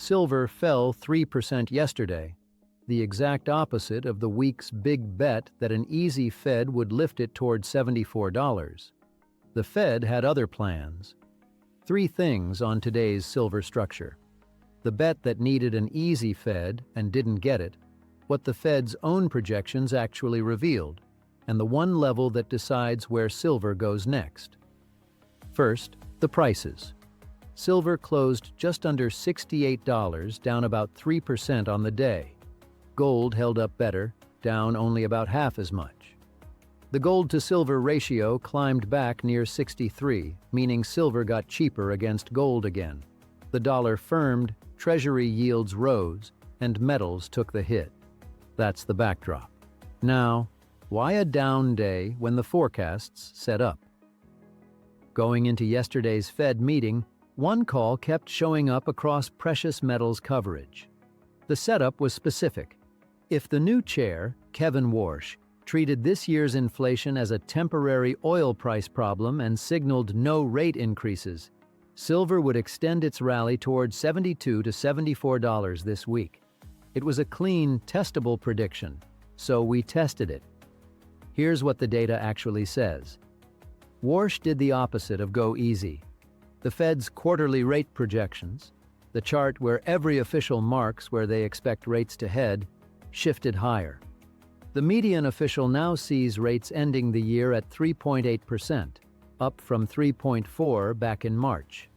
Silver fell 3% yesterday, the exact opposite of the week's big bet that an easy Fed would lift it toward $74. The Fed had other plans. Three things on today's silver structure: the bet that needed an easy Fed and didn't get it, what the Fed's own projections actually revealed, and the one level that decides where silver goes next. First, the prices. Silver closed just under $68, down about 3% on the day. Gold held up better, down only about half as much. The gold-to-silver ratio climbed back near 63, meaning silver got cheaper against gold again. The dollar firmed, Treasury yields rose, and metals took the hit. That's the backdrop. Now, why a down day when the forecasts set up? Going into yesterday's Fed meeting, one call kept showing up across precious metals coverage. The setup was specific. If the new chair, Kevin Warsh, treated this year's inflation as a temporary oil price problem and signaled no rate increases, silver would extend its rally toward $72 to $74 this week. It was a clean, testable prediction, so we tested it. Here's what the data actually says. Warsh did the opposite of go easy. The Fed's quarterly rate projections, the chart where every official marks where they expect rates to head, shifted higher. The median official now sees rates ending the year at 3.8%, up from 3.4% back in March.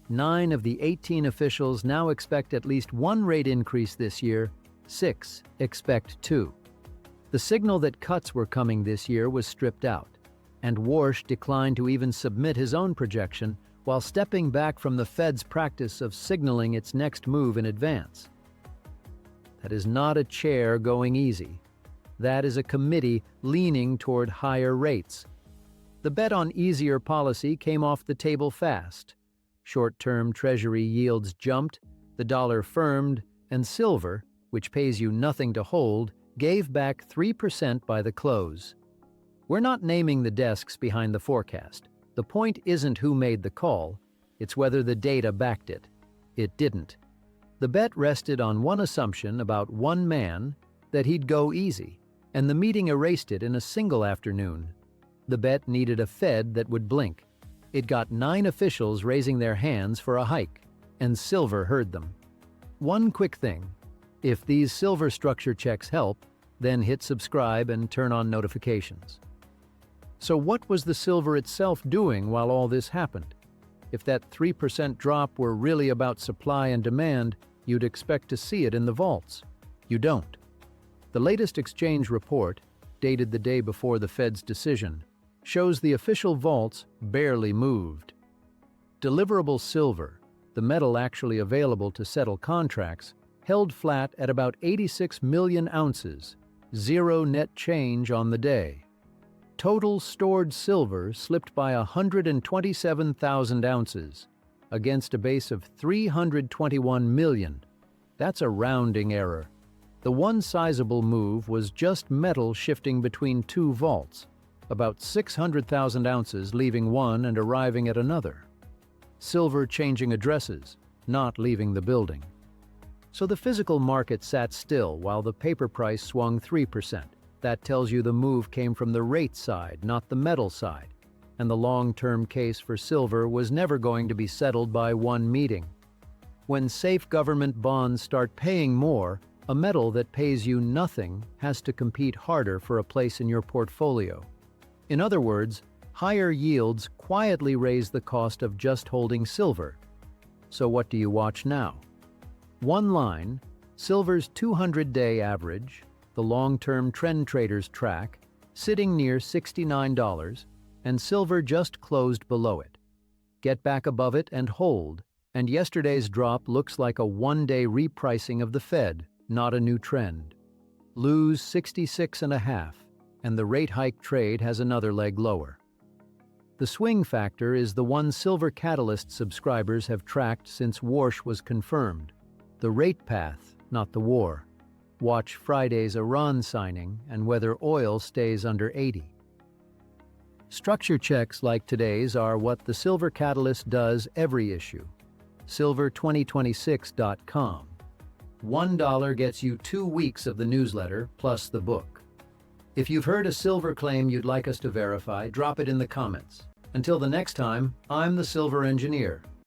9 of the 18 officials now expect at least one rate increase this year, 6 expect 2. The signal that cuts were coming this year was stripped out, and Warsh declined to even submit his own projection while stepping back from the Fed's practice of signaling its next move in advance. That is not a chair going easy. That is a committee leaning toward higher rates. The bet on easier policy came off the table fast. Short-term Treasury yields jumped, the dollar firmed, and silver, which pays you nothing to hold, gave back 3% by the close. We're not naming the desks behind the forecast. The point isn't who made the call, it's whether the data backed it. It didn't. The bet rested on one assumption about one man, that he'd go easy, and the meeting erased it in a single afternoon. The bet needed a Fed that would blink. It got 9 officials raising their hands for a hike, and silver heard them. One quick thing: if these silver structure checks help, then hit subscribe and turn on notifications. So what was the silver itself doing while all this happened? If that 3% drop were really about supply and demand, you'd expect to see it in the vaults. You don't. The latest exchange report, dated the day before the Fed's decision, shows the official vaults barely moved. Deliverable silver, the metal actually available to settle contracts, held flat at about 86 million ounces, zero net change on the day. Total stored silver slipped by 127,000 ounces, against a base of 321 million. That's a rounding error. The one sizable move was just metal shifting between 2 vaults, about 600,000 ounces leaving one and arriving at another. Silver changing addresses, not leaving the building. So the physical market sat still while the paper price swung 3%. That tells you the move came from the rate side, not the metal side, and the long-term case for silver was never going to be settled by one meeting. When safe government bonds start paying more, a metal that pays you nothing has to compete harder for a place in your portfolio. In other words, higher yields quietly raise the cost of just holding silver. So what do you watch now? One line, silver's 200-day average, the long-term trend traders track, sitting near $69, and silver just closed below it. Get back above it and hold, and yesterday's drop looks like a one-day repricing of the Fed, not a new trend. Lose 66.5, and the rate hike trade has another leg lower. The swing factor is the one Silver Catalyst subscribers have tracked since Warsh was confirmed. The rate path, not the war. Watch Friday's Iran signing and whether oil stays under 80. Structure checks like today's are what the Silver Catalyst does every issue. silver2026.com. $1 gets you 2 weeks of the newsletter plus the book. If you've heard a silver claim you'd like us to verify, drop it in the comments. Until the next time, I'm the Silver Engineer.